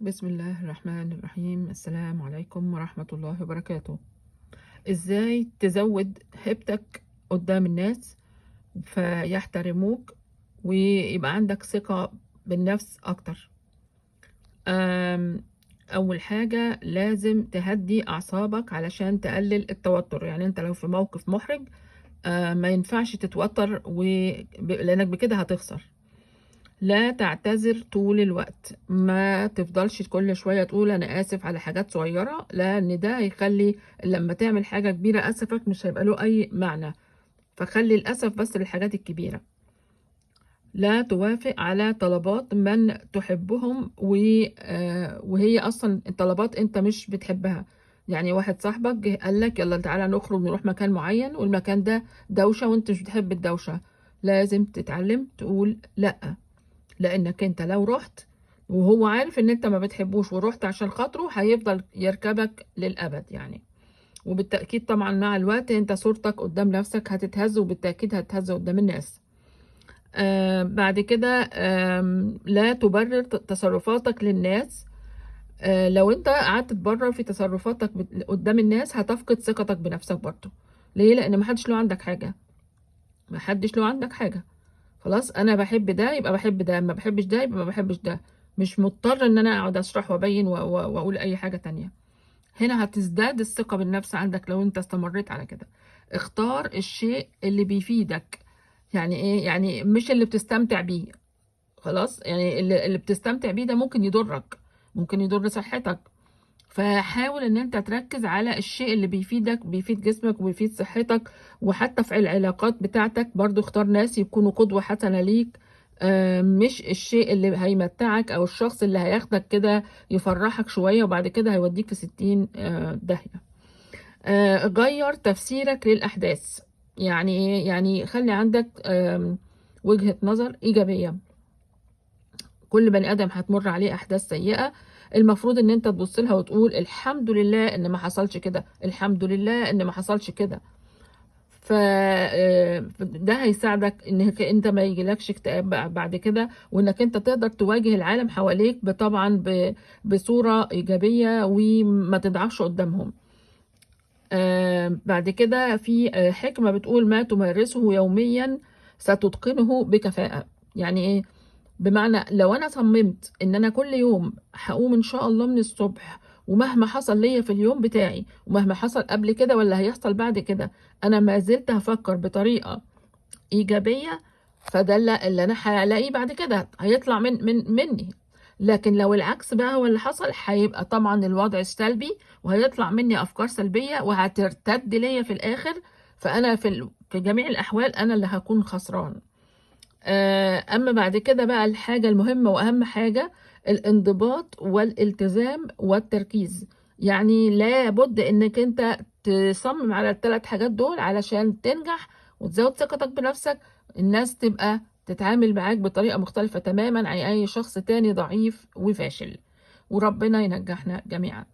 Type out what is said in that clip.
بسم الله الرحمن الرحيم. السلام عليكم ورحمة الله وبركاته. ازاي تزود هيبتك قدام الناس فيحترموك ويبقى عندك ثقة بالنفس اكتر؟ اول حاجة لازم تهدي اعصابك علشان تقلل التوتر. يعني انت لو في موقف محرج ما ينفعش تتوتر لانك بكده هتخسر. لا تعتذر طول الوقت، ما تفضلش كل شوية تقول أنا آسف على حاجات صغيرة، لأن ده هيخلي لما تعمل حاجة كبيرة أسفك مش هيبقى له أي معنى. فخلي الأسف بس للحاجات الكبيرة. لا توافق على طلبات من تحبهم وهي أصلا الطلبات أنت مش بتحبها. يعني واحد صاحبك جه قال لك يلا تعالى نخرج نروح مكان معين والمكان ده دوشة وأنت مش بتحب الدوشة، لازم تتعلم تقول لأ. لانك انت لو رحت وهو عارف ان انت ما بتحبوش ورحت عشان خاطره هيفضل يركبك للابد يعني. وبالتأكيد طبعا مع الوقت انت صورتك قدام نفسك هتتهز، وبالتأكيد هتتهز قدام الناس. بعد كده لا تبرر تصرفاتك للناس. لو انت قعدت تبرر في تصرفاتك قدام الناس هتفقد ثقتك بنفسك برضه. ليه؟ لان محدش له عندك حاجة. محدش له عندك حاجة. خلاص، انا بحب ده يبقى بحب ده، ما بحبش ده يبقى ما بحبش ده. مش مضطر ان انا اقعد اشرح وابين واقول اي حاجة تانية. هنا هتزداد الثقة بالنفس عندك لو انت استمريت على كده. اختار الشيء اللي بيفيدك. يعني ايه؟ يعني مش اللي بتستمتع بيه. خلاص، يعني اللي بتستمتع بيه ده ممكن يضرك، ممكن يضر صحتك. فحاول ان انت تركز على الشيء اللي بيفيدك، بيفيد جسمك وبيفيد صحتك. وحتى في العلاقات بتاعتك برضو اختار ناس يكونوا قدوة حسنة ليك. مش الشيء اللي هيمتعك او الشخص اللي هياخدك كده يفرحك شوية وبعد كده هيوديك في 60 داهية. غير تفسيرك للأحداث. يعني ايه؟ يعني خلي عندك وجهة نظر إيجابية. كل بني ادم هتمر عليه احداث سيئه، المفروض ان انت تبص لها وتقول الحمد لله ان ما حصلش كده، الحمد لله ان ما حصلش كده. ده هيساعدك انك انت ما يجيلكش اكتئاب بعد كده، وانك انت تقدر تواجه العالم حواليك طبعا بصوره ايجابيه وما تضعفش قدامهم. بعد كده في حكمه بتقول ما تمارسه يوميا ستتقنه بكفاءه. يعني ايه؟ بمعنى لو انا صممت ان انا كل يوم هقوم ان شاء الله من الصبح، ومهما حصل ليا في اليوم بتاعي ومهما حصل قبل كده ولا هيحصل بعد كده انا ما زلت هفكر بطريقة ايجابية، فده اللي انا هلاقيه بعد كده هيطلع مني. لكن لو العكس بقى هو اللي حصل هيبقى طبعا الوضع السلبي، وهيطلع مني افكار سلبية وهترتد ليا في الاخر. فانا في جميع الاحوال انا اللي هكون خسران. أما بعد كده بقى الحاجة المهمة وأهم حاجة الانضباط والالتزام والتركيز. يعني لابد إنك أنت تصمم على الثلاث حاجات دول علشان تنجح وتزود ثقتك بنفسك. الناس تبقى تتعامل معاك بطريقة مختلفة تماما عن أي شخص تاني ضعيف وفاشل. وربنا ينجحنا جميعا.